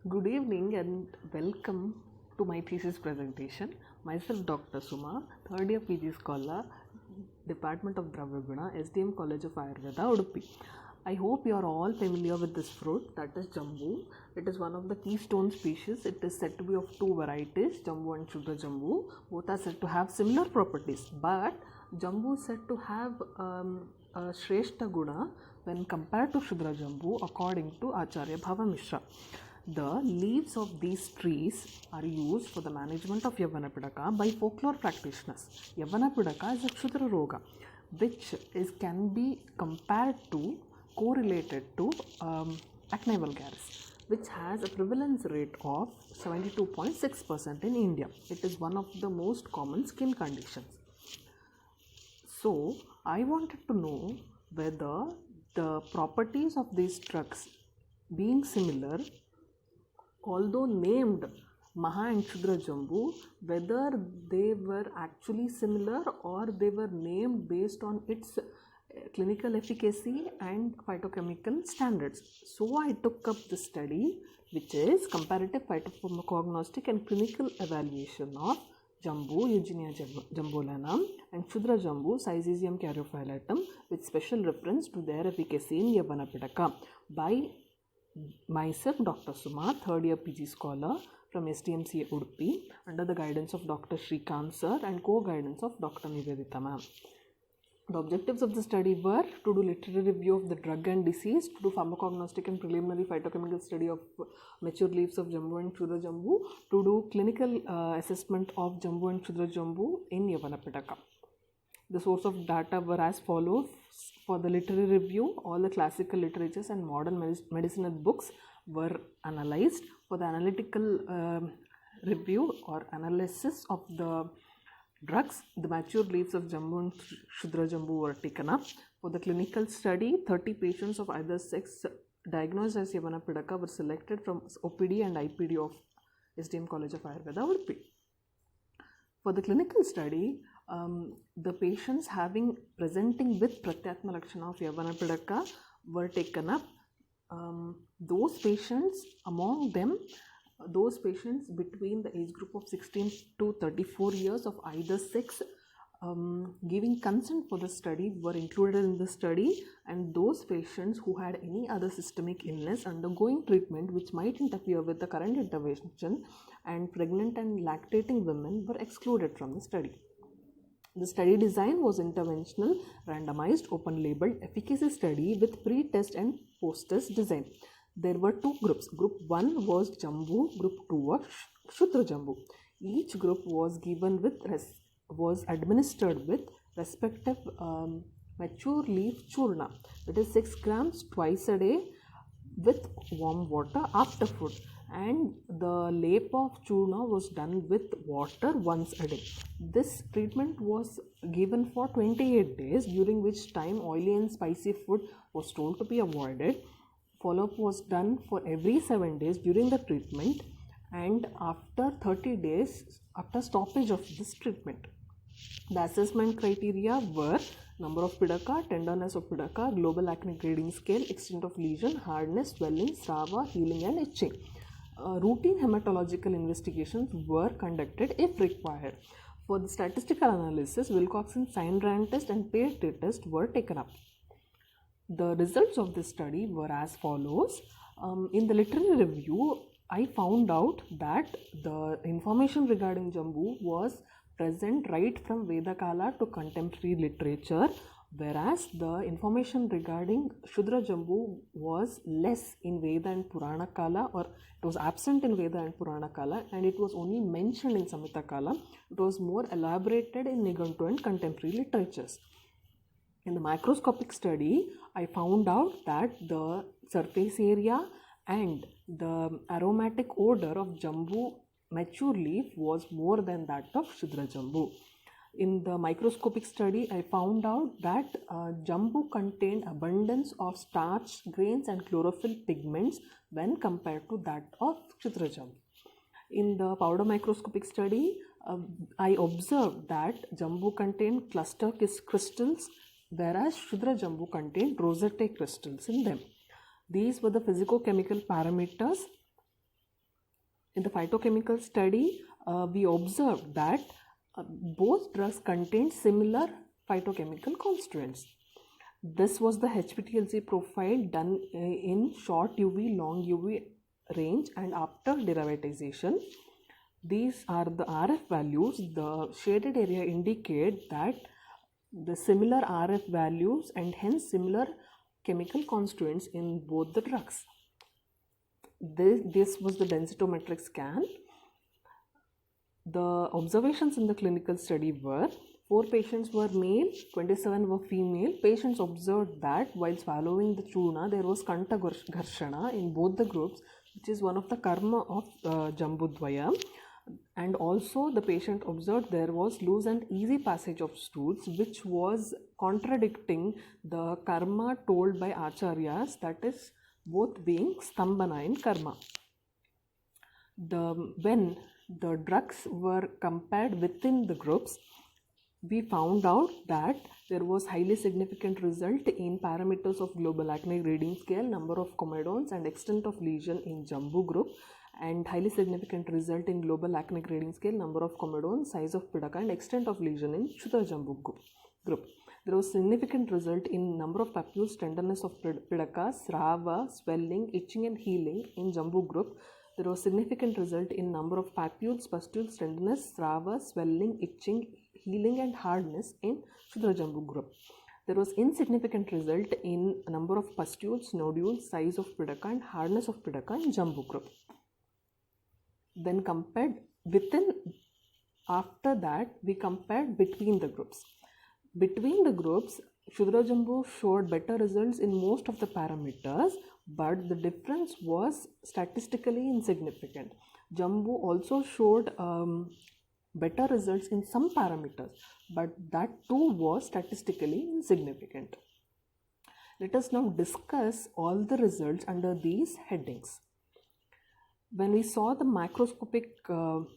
Good evening and welcome to my thesis presentation. Myself Dr. Suma, third year PG scholar, Department of Dravyaguna, SDM College of Ayurveda, Udupi. I hope you are all familiar with this fruit, that is Jambu. It is one of the keystone species. It is said to be of two varieties, Jambu and Shudra Jambu. Both are said to have similar properties, but Jambu is said to have a Shrestha Guna when compared to Shudra Jambu according to Acharya Bhava Mishra. The leaves of these trees are used for the management of Yavanapidaka by folklore practitioners. Yavanapidaka is a Kshudra Roga, which can be compared to, correlated to acne vulgaris, which has a prevalence rate of 72.6% in India. It is one of the most common skin conditions. So, I wanted to know whether the properties of these drugs being similar, although named Maha and Shudra Jambu, whether they were actually similar or they were named based on its clinical efficacy and phytochemical standards. So I took up the study, which is comparative phytopharmacognostic and clinical evaluation of Jambu, Eugenia jambolanum, and Shudra Jambu, Syzygium caryophyllatum, with special reference to their efficacy in Yavanapidaka by myself, Dr. Suma, third year PG scholar from STMCA Udupi, under the guidance of Dr. Shrikant sir and co-guidance of Dr. Nivedita ma'am. The objectives of the study were to do literary review of the drug and disease, to do pharmacognostic and preliminary phytochemical study of mature leaves of Jambu and Shudra Jambu, to do clinical assessment of Jambu and Shudra Jambu in Yavanapidaka. The source of data were as follows. For the literary review, all the classical literatures and modern medicinal books were analyzed. For the analytical review or analysis of the drugs, the mature leaves of Jambu and Shudra Jambu were taken up. For the clinical study, 30 patients of either sex diagnosed as Yavanapidaka were selected from OPD and IPD of SDM College of Ayurveda, Udupi. For the clinical study, the patients presenting with Pratyatma Lakshana of Yavanapidaka were taken up. Those patients, among them, those patients between the age group of 16 to 34 years of either sex giving consent for the study were included in the study, and those patients who had any other systemic illness undergoing treatment which might interfere with the current intervention and pregnant and lactating women were excluded from the study. The study design was interventional, randomized, open-labeled efficacy study with pre-test and post-test design. There were two groups. Group 1 was Jambu, Group 2 was Shudra Jambu. Each group was administered with respective mature leaf churna, that is 6 grams twice a day with warm water after food, and the lap of churna was done with water once a day. This treatment was given for 28 days, during which time oily and spicy food was told to be avoided. Follow-up was done for every 7 days during the treatment and after 30 days after stoppage of this treatment. The assessment criteria were number of pidaka, tenderness of pidaka, global acne grading scale, extent of lesion, hardness, swelling, srava, healing and itching. Routine hematological investigations were conducted if required. For the statistical analysis, Wilcoxon sign-rand test and paired test were taken up. The results of this study were as follows. In the literary review, I found out that the information regarding Jambu was present right from Vedakala to contemporary literature, whereas the information regarding Shudra Jambu was less in Veda and Purana Kala, or it was absent in Veda and Purana Kala, and it was only mentioned in Samhita Kala. It was more elaborated in Nigantu and contemporary literatures. In the microscopic study, I found out that the surface area and the aromatic odor of Jambu mature leaf was more than that of Shudra Jambu. In the microscopic study, I found out that Jambu contained abundance of starch grains and chlorophyll pigments when compared to that of Shudra Jambu. In the powder microscopic study, I observed that Jambu contained cluster crystals, whereas Shudra Jambu contained rosette crystals in them. These were the physicochemical parameters In the phytochemical study, we observed that both drugs contained similar phytochemical constituents. This was the HPTLC profile done in short UV, long UV range and after derivatization. These are the RF values. The shaded area indicate that the similar RF values and hence similar chemical constituents in both the drugs. This was the densitometric scan. The observations in the clinical study were 4 patients were male, 27 were female. Patients observed that while swallowing the churna, there was kanta gharshana in both the groups, which is one of the karma of Jambudvaya. And also the patient observed there was loose and easy passage of stools, which was contradicting the karma told by acharyas, that is both being stambhana in karma. When the drugs were compared within the groups, we found out that there was highly significant result in parameters of global acne grading scale, number of comedones and extent of lesion in Jambu group, and highly significant result in global acne grading scale, number of comedones, size of pidaka and extent of lesion in Shudra Jambu group. There was significant result in number of papules, tenderness of pidaka, srava, swelling, itching and healing in Jambu group. There was significant result in number of papules, pustules, tenderness, srava, swelling, itching, healing and hardness in Shudra Jambu group. There was insignificant result in number of pustules, nodules, size of pidaka and hardness of pidaka in Jambu group. Then after that we compared between the groups. Between the groups, Shudra Jambu showed better results in most of the parameters, but the difference was statistically insignificant. Jambu also showed better results in some parameters, but that too was statistically insignificant. Let us now discuss all the results under these headings. When we saw the macroscopic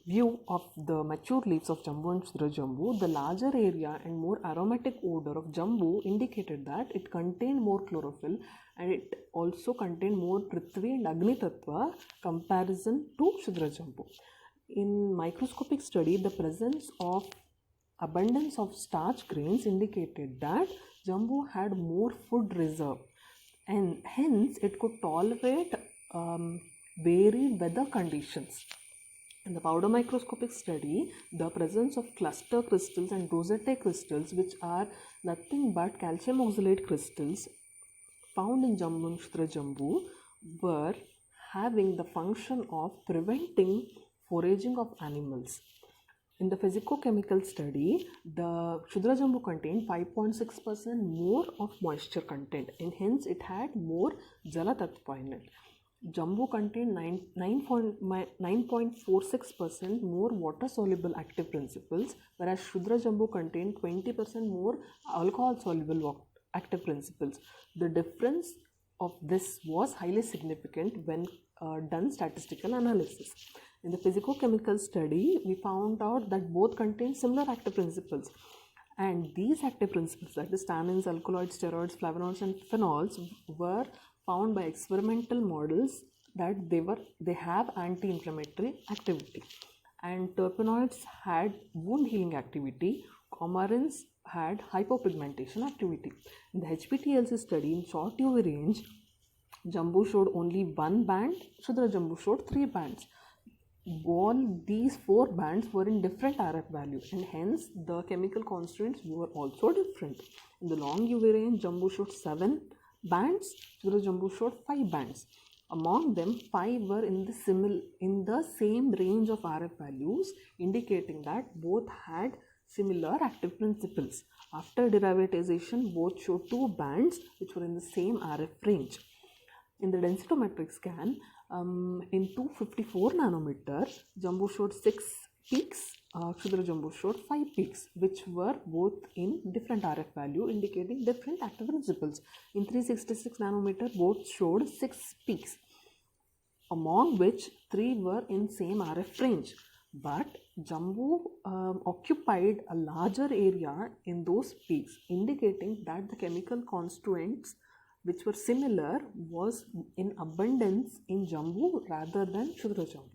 view of the mature leaves of Jambu and Shudra Jambu, the larger area and more aromatic odor of Jambu indicated that it contained more chlorophyll and it also contained more Prithvi and Agni Tattva comparison to Shudra Jambu. In microscopic study, the presence of abundance of starch grains indicated that Jambu had more food reserve and hence it could tolerate varied weather conditions. In the powder microscopic study, the presence of cluster crystals and rosette crystals, which are nothing but calcium oxalate crystals found in Jambu and Shudra Jambu, were having the function of preventing foraging of animals. In the physicochemical study, the Shudra Jambu contained 5.6% more of moisture content and hence it had more Jala Tattva in it. Jambu contained 9.46% more water-soluble active principles, whereas Shudra Jambu contained 20% more alcohol-soluble active principles. The difference of this was highly significant when done statistical analysis. In the physicochemical study, we found out that both contain similar active principles. And these active principles, that is tannins, alkaloids, steroids, flavonoids and phenols, were found by experimental models that they have anti-inflammatory activity, and terpenoids had wound healing activity, coumarins had hypopigmentation activity. In the HPTLC study in short UV range, Jambu showed only 1 band, Shudra Jambu showed 3 bands. All these 4 bands were in different RF values and hence the chemical constituents were also different. In the long UV range, Jambu showed 7 bands, Shudra Jambu showed 5 bands. Among them, 5 were in the same range of RF values, indicating that both had similar active principles. After derivatization, both showed 2 bands which were in the same RF range. In the densitometric scan, in 254 nanometers, Jambu showed 6 peaks, Shudra Jambu showed 5 peaks, which were both in different RF value, indicating different active principles. In 366 nanometer, both showed 6 peaks, among which 3 were in same RF range. But Jambu occupied a larger area in those peaks, indicating that the chemical constituents which were similar was in abundance in Jambu rather than Shudra Jambu.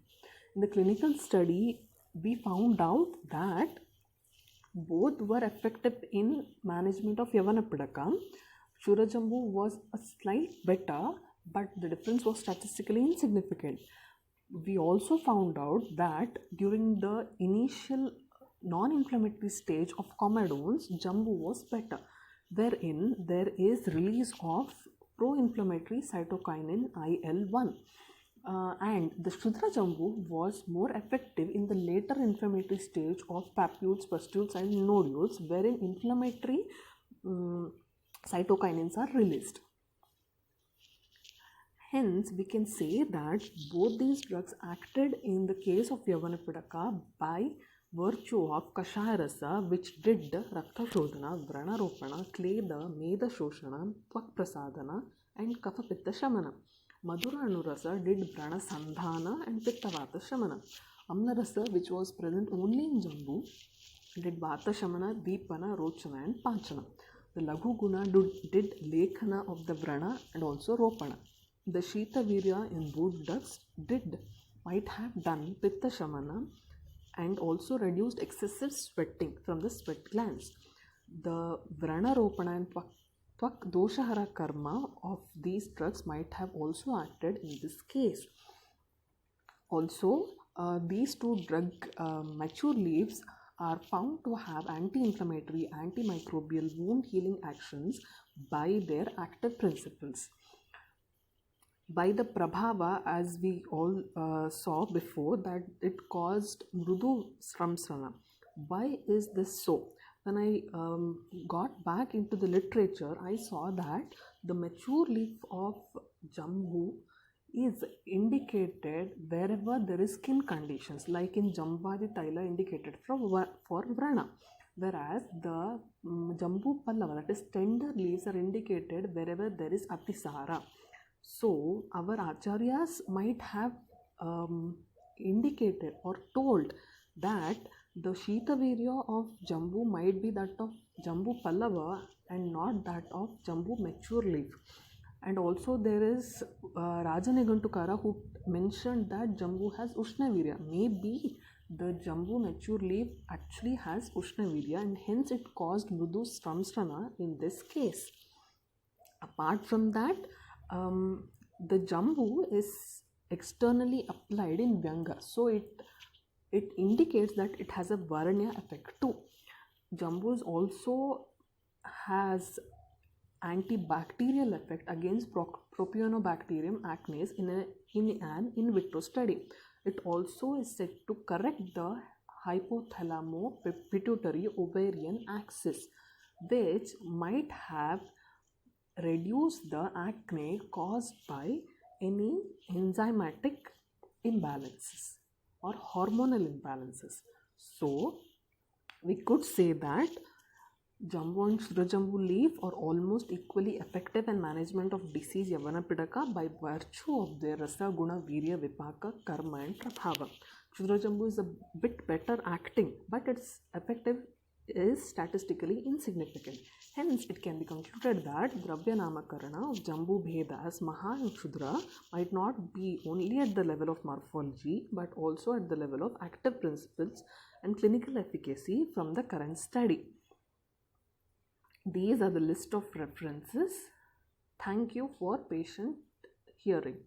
In the clinical study, we found out that both were effective in management of Yavanapidaka. Shurajambu was a slight better, but the difference was statistically insignificant. We also found out that during the initial non-inflammatory stage of comedones, Jambu was better, wherein there is release of pro-inflammatory cytokinin IL-1. And the Shudra Jambu was more effective in the later inflammatory stage of papules, pustules and nodules, wherein inflammatory cytokinins are released. Hence, we can say that both these drugs acted in the case of Yavanapidaka by virtue of Kashaya Rasa, which did Rakta Shodhana, Vrana Ropana, Kleda, Meda Shoshana, Tvak Prasadana and Kapha Pitta Shamana. Madhura Anurasa did Vrana Sandhana and Pitta Vata Shamana. Amla Rasa, which was present only in Jambu, did Vata Shamana, Deepana, Rochana and Panchana. The Laghu Guna did Lekhana of the Vrana and also Ropana. The Shita Virya in both drugs might have done Pitta Shamana and also reduced excessive sweating from the sweat glands. The Vrana Ropana and Tvak Doshahara Karma of these drugs might have also acted in this case. Also, these two drug mature leaves are found to have anti-inflammatory, antimicrobial, wound healing actions by their active principles. By the Prabhava, as we all saw before, that it caused Mrudu Sramsrana. Why is this so? When I got back into the literature, I saw that the mature leaf of Jambu is indicated wherever there is skin conditions, like in Jambadi Taila indicated for Vrana, whereas the Jambu Pallava, that is tender leaves, are indicated wherever there is Atisara. So, our Acharyas might have indicated or told that the Shita Virya of Jambu might be that of Jambu Pallava and not that of Jambu mature leaf. And also there is Rajanigantukara who mentioned that Jambu has Ushna Virya. Maybe the Jambu mature leaf actually has Ushna Virya and hence it caused Mrudu Sramsrana in this case. Apart from that, the Jambu is externally applied in Vyanga, so it indicates that it has a Varanya effect too. Jambu also has antibacterial effect against Propionibacterium acnes in an in vitro study. It also is said to correct the hypothalamo-pituitary ovarian axis, which might have reduce the acne caused by any enzymatic imbalances or hormonal imbalances. So, we could say that Jambu and Shurajambu leaf are almost equally effective in management of disease Yavanapidaka by virtue of their Rasa Guna Virya Vipaka Karma and Prabhava. Shurajambu is a bit better acting, but its effective is statistically insignificant. Hence, it can be concluded that Dravya Namakarana of Jambu Bhedas Maha and Shudra might not be only at the level of morphology but also at the level of active principles and clinical efficacy from the current study. These are the list of references. Thank you for patient hearing.